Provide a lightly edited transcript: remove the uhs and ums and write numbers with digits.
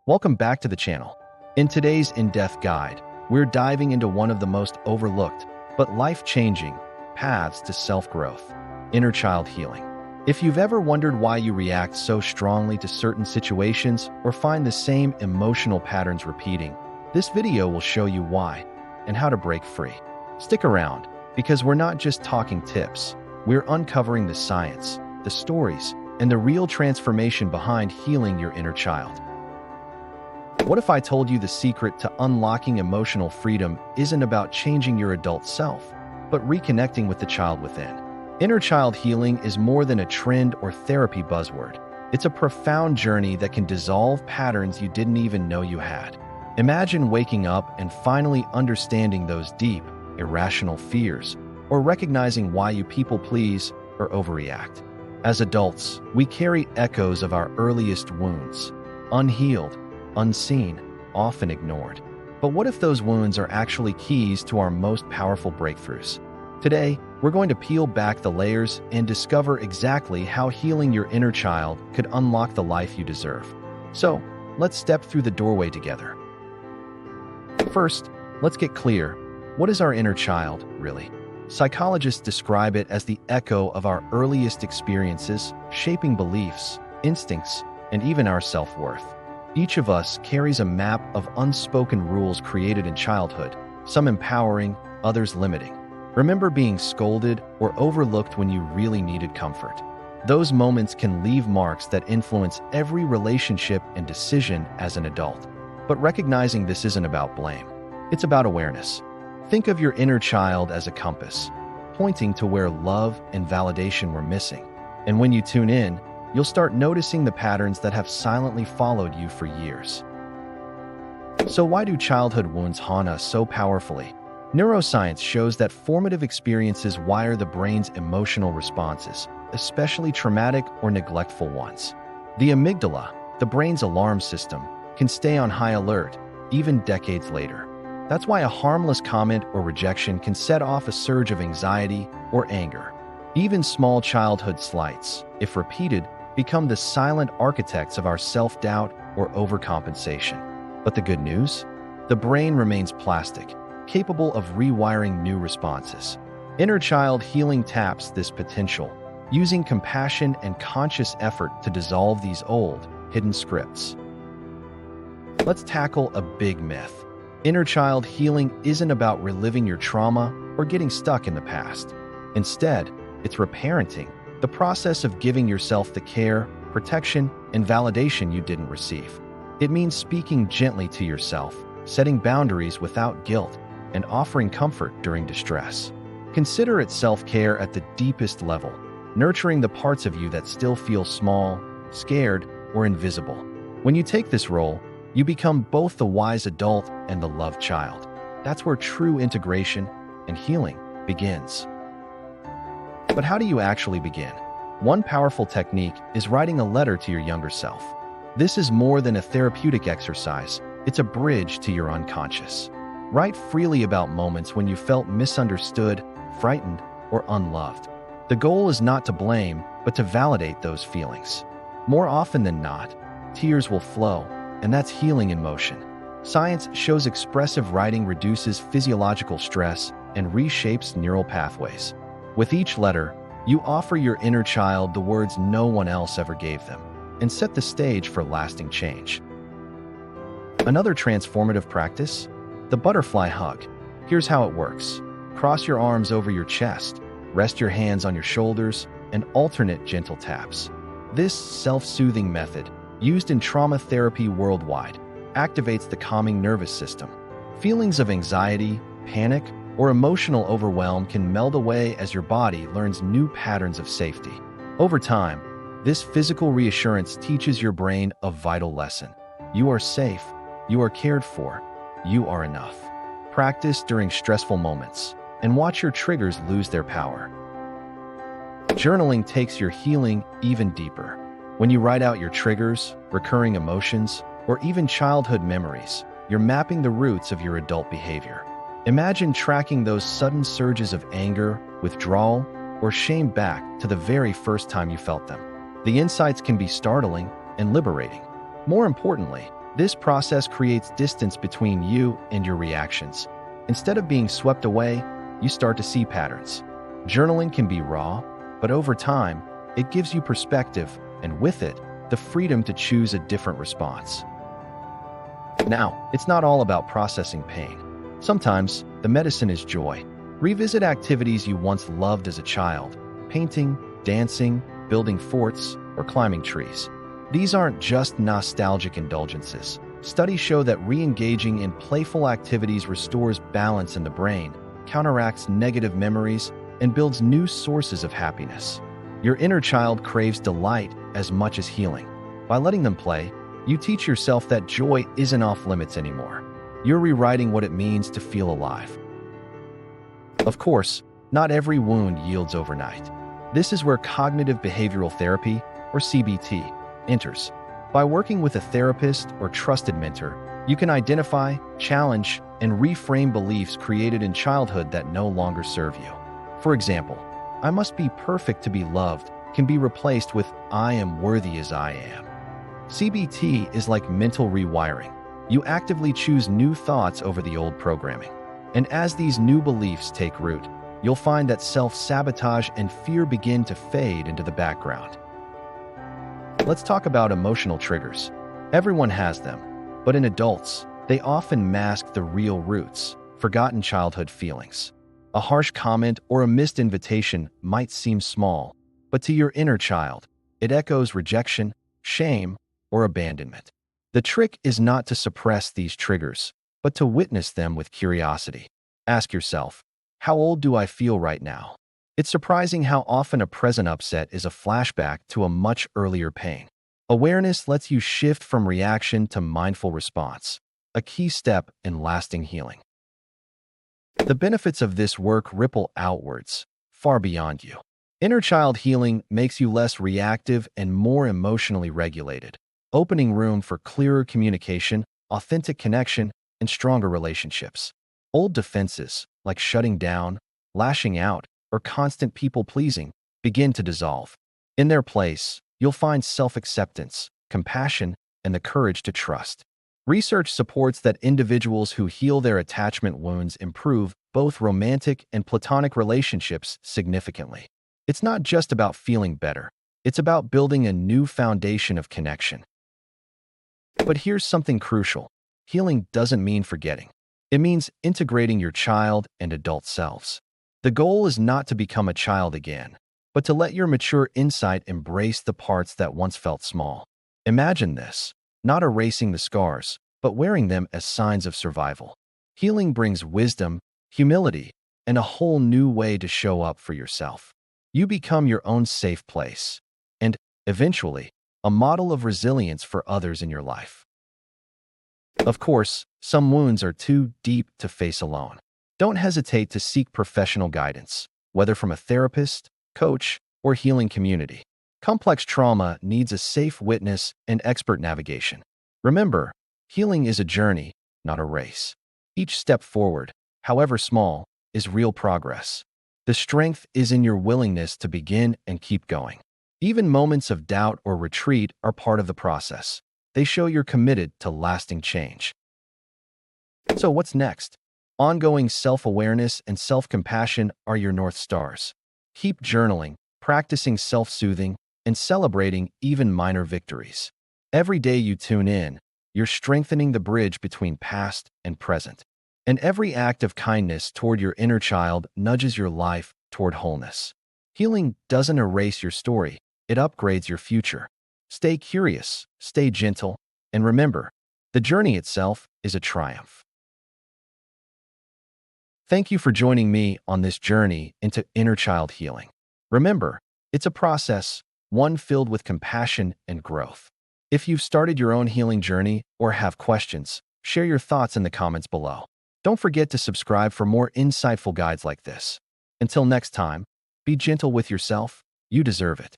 Welcome back to the channel. In today's in-depth guide, we're diving into one of the most overlooked but life-changing paths to self-growth, inner child healing. If you've ever wondered why you react so strongly to certain situations or find the same emotional patterns repeating, this video will show you why and how to break free. Stick around, because we're not just talking tips, we're uncovering the science, the stories, and the real transformation behind healing your inner child. What if I told you the secret to unlocking emotional freedom isn't about changing your adult self, but reconnecting with the child within? Inner child healing is more than a trend or therapy buzzword. It's a profound journey that can dissolve patterns you didn't even know you had. Imagine waking up and finally understanding those deep, irrational fears, or recognizing why you people please or overreact. As adults, we carry echoes of our earliest wounds, unhealed, unseen, often ignored. But what if those wounds are actually keys to our most powerful breakthroughs? Today, we're going to peel back the layers and discover exactly how healing your inner child could unlock the life you deserve. So, let's step through the doorway together. First, let's get clear. What is our inner child, really? Psychologists describe it as the echo of our earliest experiences, shaping beliefs, instincts, and even our self-worth. Each of us carries a map of unspoken rules created in childhood, some empowering, others limiting. Remember being scolded or overlooked when you really needed comfort. Those moments can leave marks that influence every relationship and decision as an adult. But recognizing this isn't about blame. It's about awareness. Think of your inner child as a compass, pointing to where love and validation were missing. And when you tune in, you'll start noticing the patterns that have silently followed you for years. So why do childhood wounds haunt us so powerfully? Neuroscience shows that formative experiences wire the brain's emotional responses, especially traumatic or neglectful ones. The amygdala, the brain's alarm system, can stay on high alert, even decades later. That's why a harmless comment or rejection can set off a surge of anxiety or anger. Even small childhood slights, if repeated, become the silent architects of our self-doubt or overcompensation. But the good news? The brain remains plastic, capable of rewiring new responses. Inner child healing taps this potential, using compassion and conscious effort to dissolve these old, hidden scripts. Let's tackle a big myth. Inner child healing isn't about reliving your trauma or getting stuck in the past. Instead, it's reparenting, the process of giving yourself the care, protection, and validation you didn't receive. It means speaking gently to yourself, setting boundaries without guilt, and offering comfort during distress. Consider it self-care at the deepest level, nurturing the parts of you that still feel small, scared, or invisible. When you take this role, you become both the wise adult and the loved child. That's where true integration and healing begins. But how do you actually begin? One powerful technique is writing a letter to your younger self. This is more than a therapeutic exercise, it's a bridge to your unconscious. Write freely about moments when you felt misunderstood, frightened, or unloved. The goal is not to blame, but to validate those feelings. More often than not, tears will flow, and that's healing in motion. Science shows expressive writing reduces physiological stress and reshapes neural pathways. With each letter, you offer your inner child the words no one else ever gave them, and set the stage for lasting change. Another transformative practice? The butterfly hug. Here's how it works. Cross your arms over your chest, rest your hands on your shoulders, and alternate gentle taps. This self-soothing method, used in trauma therapy worldwide, activates the calming nervous system. Feelings of anxiety, panic, or emotional overwhelm can melt away as your body learns new patterns of safety. Over time, this physical reassurance teaches your brain a vital lesson. You are safe, you are cared for, you are enough. Practice during stressful moments, and watch your triggers lose their power. Journaling takes your healing even deeper. When you write out your triggers, recurring emotions, or even childhood memories, you're mapping the roots of your adult behavior. Imagine tracking those sudden surges of anger, withdrawal, or shame back to the very first time you felt them. The insights can be startling and liberating. More importantly, This process creates distance between you and your reactions. Instead of being swept away, you start to see patterns. Journaling can be raw, but over time, it gives you perspective, and with it, the freedom to choose a different response. Now, it's not all about processing pain. Sometimes, the medicine is joy. Revisit activities you once loved as a child: painting, dancing, building forts, or climbing trees. These aren't just nostalgic indulgences. Studies show that re-engaging in playful activities restores balance in the brain, counteracts negative memories, and builds new sources of happiness. Your inner child craves delight as much as healing. By letting them play, you teach yourself that joy isn't off limits anymore. You're rewriting what it means to feel alive. Of course, not every wound yields overnight. This is where cognitive behavioral therapy, or CBT, enters. By working with a therapist or trusted mentor, you can identify, challenge, and reframe beliefs created in childhood that no longer serve you. For example, "I must be perfect to be loved" can be replaced with "I am worthy as I am." CBT is like mental rewiring. You actively choose new thoughts over the old programming. And as these new beliefs take root, you'll find that self-sabotage and fear begin to fade into the background. Let's talk about emotional triggers. Everyone has them, but in adults, they often mask the real roots, forgotten childhood feelings. A harsh comment or a missed invitation might seem small, but to your inner child, it echoes rejection, shame, or abandonment. The trick is not to suppress these triggers, but to witness them with curiosity. Ask yourself, how old do I feel right now? It's surprising how often a present upset is a flashback to a much earlier pain. Awareness lets you shift from reaction to mindful response, a key step in lasting healing. The benefits of this work ripple outwards, far beyond you. Inner child healing makes you less reactive and more emotionally regulated, opening room for clearer communication, authentic connection, and stronger relationships. Old defenses, like shutting down, lashing out, or constant people-pleasing, begin to dissolve. In their place, you'll find self-acceptance, compassion, and the courage to trust. Research supports that individuals who heal their attachment wounds improve both romantic and platonic relationships significantly. It's not just about feeling better. It's about building a new foundation of connection. But here's something crucial. Healing doesn't mean forgetting. It means integrating your child and adult selves. The goal is not to become a child again, but to let your mature insight embrace the parts that once felt small. Imagine this, not erasing the scars, but wearing them as signs of survival. Healing brings wisdom, humility, and a whole new way to show up for yourself. You become your own safe place, and, eventually, a model of resilience for others in your life. Of course, some wounds are too deep to face alone. Don't hesitate to seek professional guidance, whether from a therapist, coach, or healing community. Complex trauma needs a safe witness and expert navigation. Remember, healing is a journey, not a race. Each step forward, however small, is real progress. The strength is in your willingness to begin and keep going. Even moments of doubt or retreat are part of the process. They show you're committed to lasting change. So what's next? Ongoing self-awareness and self-compassion are your North Stars. Keep journaling, practicing self-soothing, and celebrating even minor victories. Every day you tune in, you're strengthening the bridge between past and present. And every act of kindness toward your inner child nudges your life toward wholeness. Healing doesn't erase your story, it upgrades your future. Stay curious, stay gentle, and remember, the journey itself is a triumph. Thank you for joining me on this journey into inner child healing. Remember, it's a process, one filled with compassion and growth. If you've started your own healing journey or have questions, share your thoughts in the comments below. Don't forget to subscribe for more insightful guides like this. Until next time, be gentle with yourself, you deserve it.